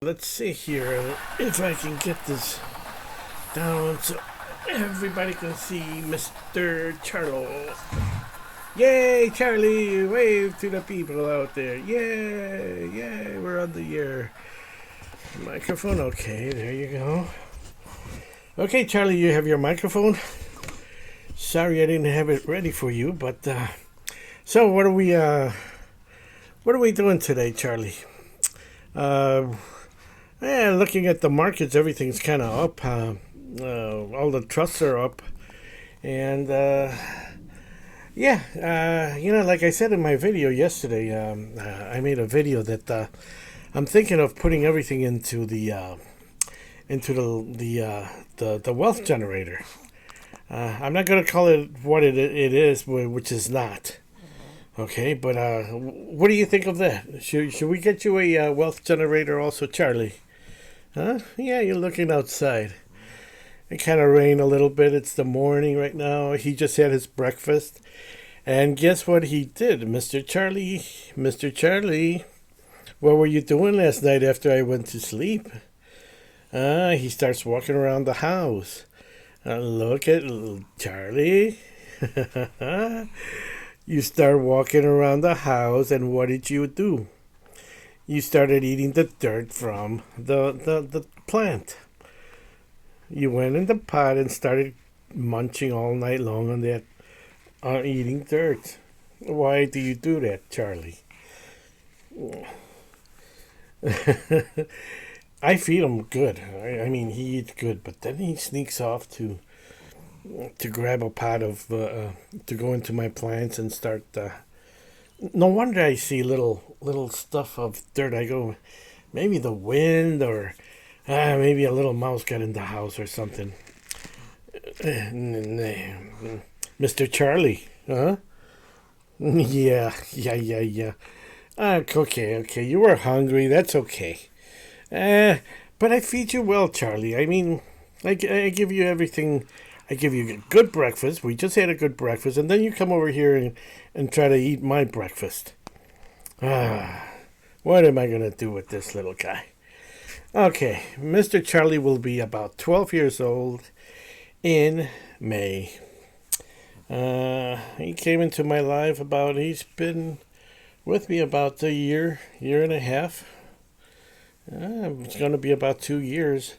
Let's see here if I can get this down so everybody can see Mr. Charlie. Yay, Charlie! Wave to the people out there. Yay! Yay! We're on the air. Microphone. Okay, there you go. Okay, Charlie, you have your microphone. Sorry I didn't have it ready for you, but so what are we doing today, Charlie? Looking at the markets, everything's kind of up. All the trusts are up, and like I said in my video yesterday, I made a video that I'm thinking of putting everything into the wealth generator. I'm not going to call it what it is, which is not. Okay, but what do you think of that? Should we get you a wealth generator also, Charlie? Huh? Yeah, you're looking outside. It kind of rained a little bit. It's the morning right now. He just had his breakfast. And guess what he did, Mr. Charlie? Mr. Charlie, what were you doing last night after I went to sleep? He starts walking around the house. Look at Charlie. You start walking around the house, and what did you do? You started eating the dirt from the plant. You went in the pot and started munching all night long on that, eating dirt. Why do you do that, Charlie? I feed him good. I mean, he eats good, but then he sneaks off to grab a pot of to go into my plants and start. No wonder I see little stuff of dirt. I go, maybe the wind or maybe a little mouse got in the house or something. Mr. Charlie, huh? Yeah. Okay. You were hungry. That's okay. But I feed you well, Charlie. I mean, I give you everything. I give you a good breakfast. We just had a good breakfast. And then you come over here and try to eat my breakfast. What am I going to do with this little guy? Okay, Mr. Charlie will be about 12 years old in May. He came into my life he's been with me about a year and a half. It's going to be about 2 years.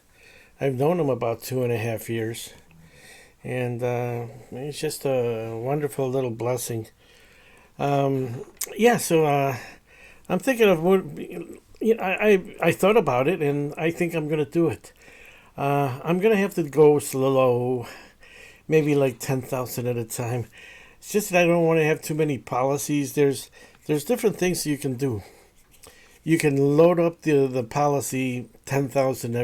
I've known him about 2.5 years. And it's just a wonderful little blessing. So I'm thinking of what, I thought about it, and I think I'm going to do it. I'm going to have to go slow, maybe like 10,000 at a time. It's just that I don't want to have too many policies. There's different things you can do. You can load up the policy 10,000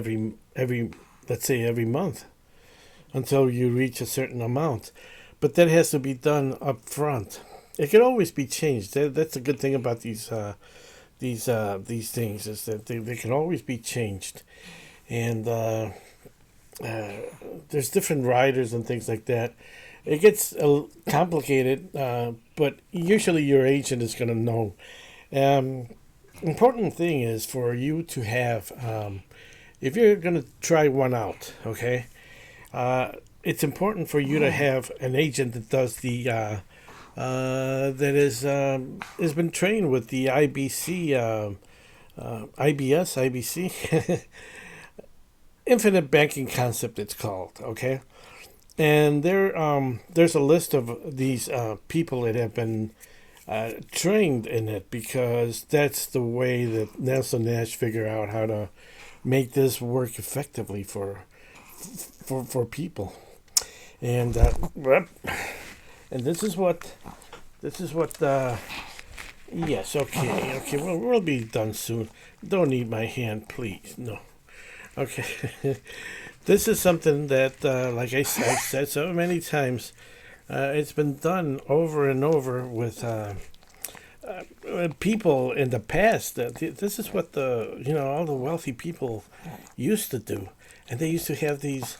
every month until you reach a certain amount, but that has to be done up front. It can always be changed. That's a good thing about these things is that they can always be changed, and there's different riders and things like that. It gets complicated, but usually your agent is going to know. Important thing is for you to have, if you're going to try one out, okay, it's important for you to have an agent that does that has been trained with the IBC, Infinite Banking Concept, it's called, okay? And there's a list of these people that have been trained in it, because that's the way that Nelson Nash figured out how to make this work effectively for people. And this is what yes, okay, well, we'll be done soon. Don't need my hand, please. No. Okay. This is something that, like I've said so many times, it's been done over and over with people in the past. This is what all the wealthy people used to do, and they used to have these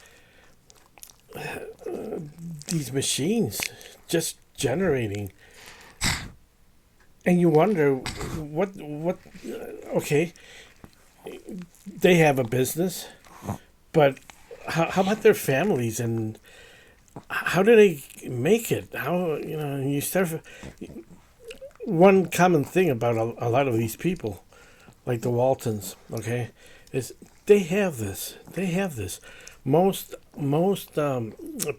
machines just generating, and you wonder what. Okay, they have a business, but how about their families, and how do they make it? How, you start. One common thing about a lot of these people, like the Waltons, okay, is they have this. They have this. Most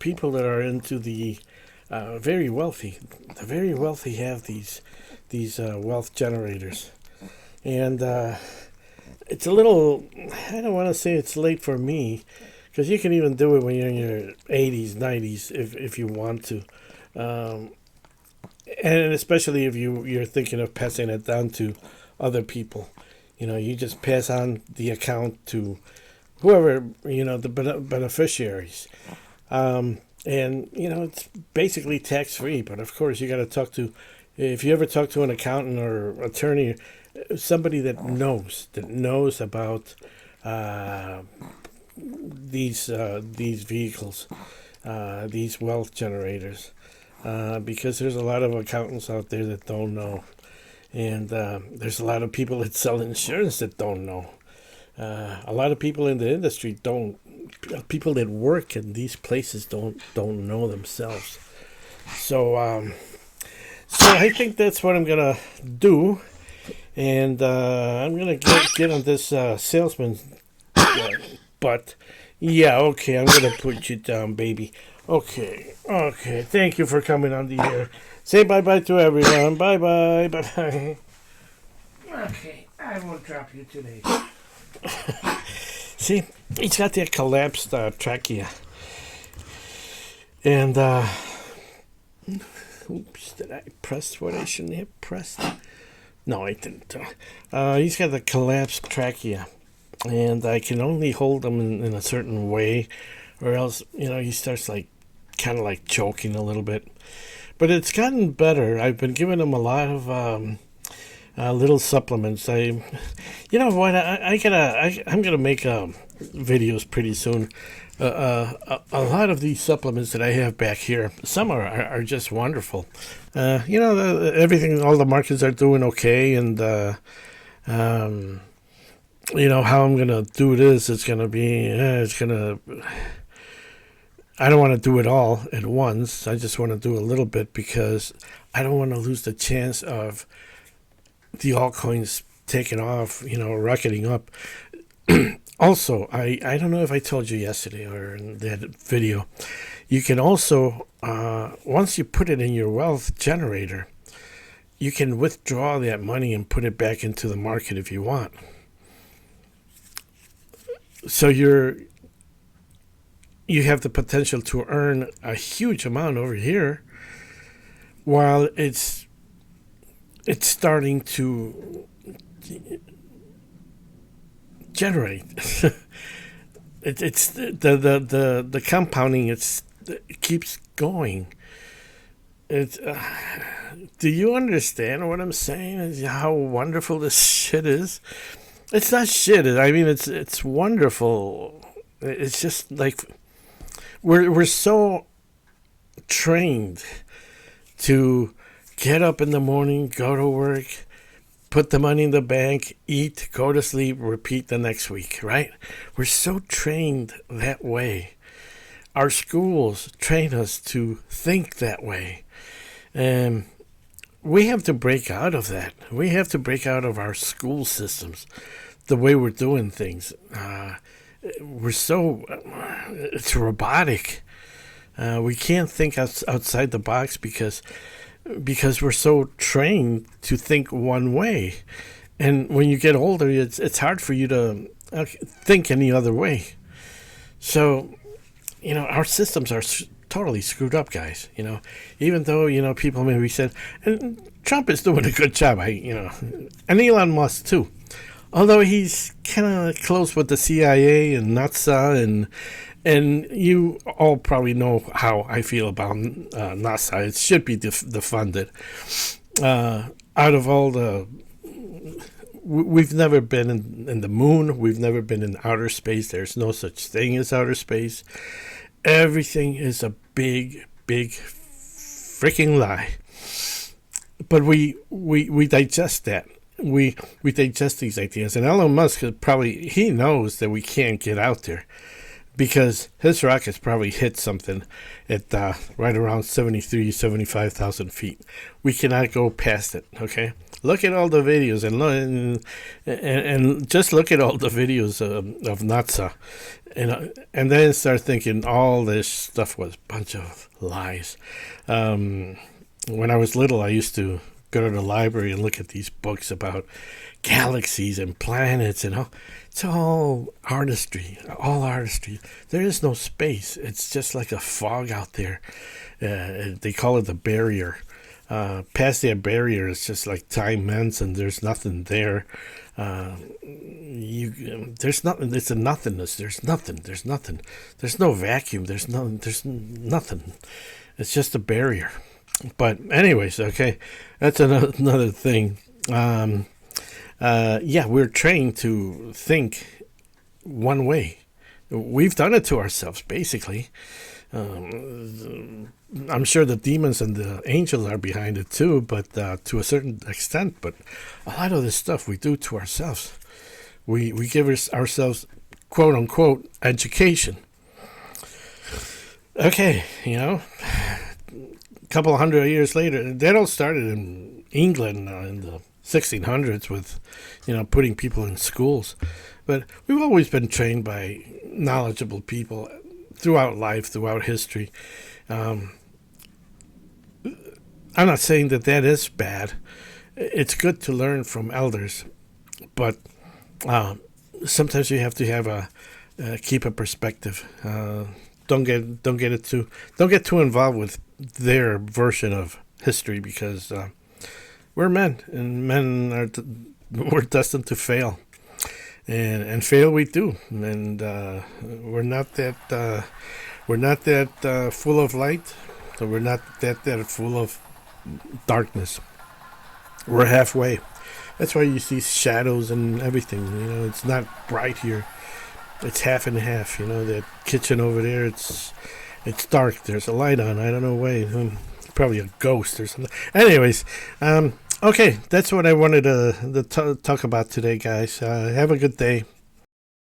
people that are into the very wealthy have these wealth generators, and it's a little. I don't want to say it's late for me, because you can even do it when you're in your 80s, 90s, if you want to. And especially if you're thinking of passing it down to other people. You just pass on the account to whoever, the beneficiaries. And, it's basically tax-free. But, of course, you got to talk to, if you ever talk to an accountant or attorney, somebody that knows about these vehicles, these wealth generators, because there's a lot of accountants out there that don't know, and there's a lot of people that sell insurance that don't know. A lot of people in the industry don't. People that work in these places don't know themselves. So I think that's what I'm gonna do, and I'm gonna get on this salesman. But, yeah, okay, I'm going to put you down, baby. Okay, thank you for coming on the air. Say bye-bye to everyone. Bye-bye, bye-bye. Okay, I won't drop you today. See, he's got that collapsed trachea. And, oops, did I press what I shouldn't have pressed? No, I didn't. He's got the collapsed trachea. And I can only hold him in a certain way, or else, he starts kind of choking a little bit. But it's gotten better. I've been giving him a lot of little supplements. I'm gonna make videos pretty soon. A lot of these supplements that I have back here, some are just wonderful. Everything, all the markets are doing okay, and how I'm going to do this, it's going to be, I don't want to do it all at once. I just want to do a little bit, because I don't want to lose the chance of the altcoins taking off, rocketing up. Also, I don't know if I told you yesterday or in that video, you can also, once you put it in your wealth generator, you can withdraw that money and put it back into the market if you want. So you have the potential to earn a huge amount over here, while it's starting to generate. It's the compounding. It keeps going. Do you understand what I'm saying? Is how wonderful this shit is. It's not shit. I mean, it's wonderful. It's just like we're so trained to get up in the morning, go to work, put the money in the bank, eat, go to sleep, repeat the next week, right? We're so trained that way. Our schools train us to think that way. And we have to break out of that. We have to break out of our school systems, the way we're doing things. It's robotic. We can't think outside the box because we're so trained to think one way. And when you get older, it's hard for you to think any other way. So, our systems are totally screwed up, guys. Even though, people maybe said, and Trump is doing a good job, and Elon Musk too. Although he's kind of close with the CIA and NASA, and you all probably know how I feel about NASA. It should be defunded. Out of all we've never been in the moon. We've never been in outer space. There's no such thing as outer space. Everything is a big, big freaking lie. But we digest that. we digest these ideas. And Elon Musk is probably, he knows that we can't get out there because his rockets probably hit something at right around 75,000 feet. We cannot go past it, okay? Look at all the videos and just look at all the videos of NASA. And then start thinking all this stuff was a bunch of lies. When I was little, I used to go to the library and look at these books about galaxies and planets and all. It's all artistry, all artistry. There is no space. It's just like a fog out there. They call it the barrier. Past that barrier, it's just like time ends and there's nothing there. There's nothing. It's a nothingness. There's nothing. There's nothing. There's no vacuum. There's nothing. It's just a barrier. But anyways, okay, that's another thing. We're trained to think one way. We've done it to ourselves, basically. I'm sure the demons and the angels are behind it too, but to a certain extent. But a lot of this stuff we do to ourselves. We give ourselves, quote unquote, education. Okay, a couple of hundred years later, that all started in England in the 1600s with, putting people in schools. But we've always been trained by knowledgeable people throughout life, throughout history. I'm not saying that is bad. It's good to learn from elders, but sometimes you have to have keep a perspective. Don't get too involved with their version of history because we're men, and we're destined to fail, and fail we do, and we're not that full of light, so we're not that full of darkness. We're halfway. That's why you see shadows and everything. It's not bright here. It's half and half. That kitchen over there, it's dark. There's a light on. I don't know why. Probably a ghost or something. Anyways, okay, that's what I wanted to talk about today, guys. Have a good day.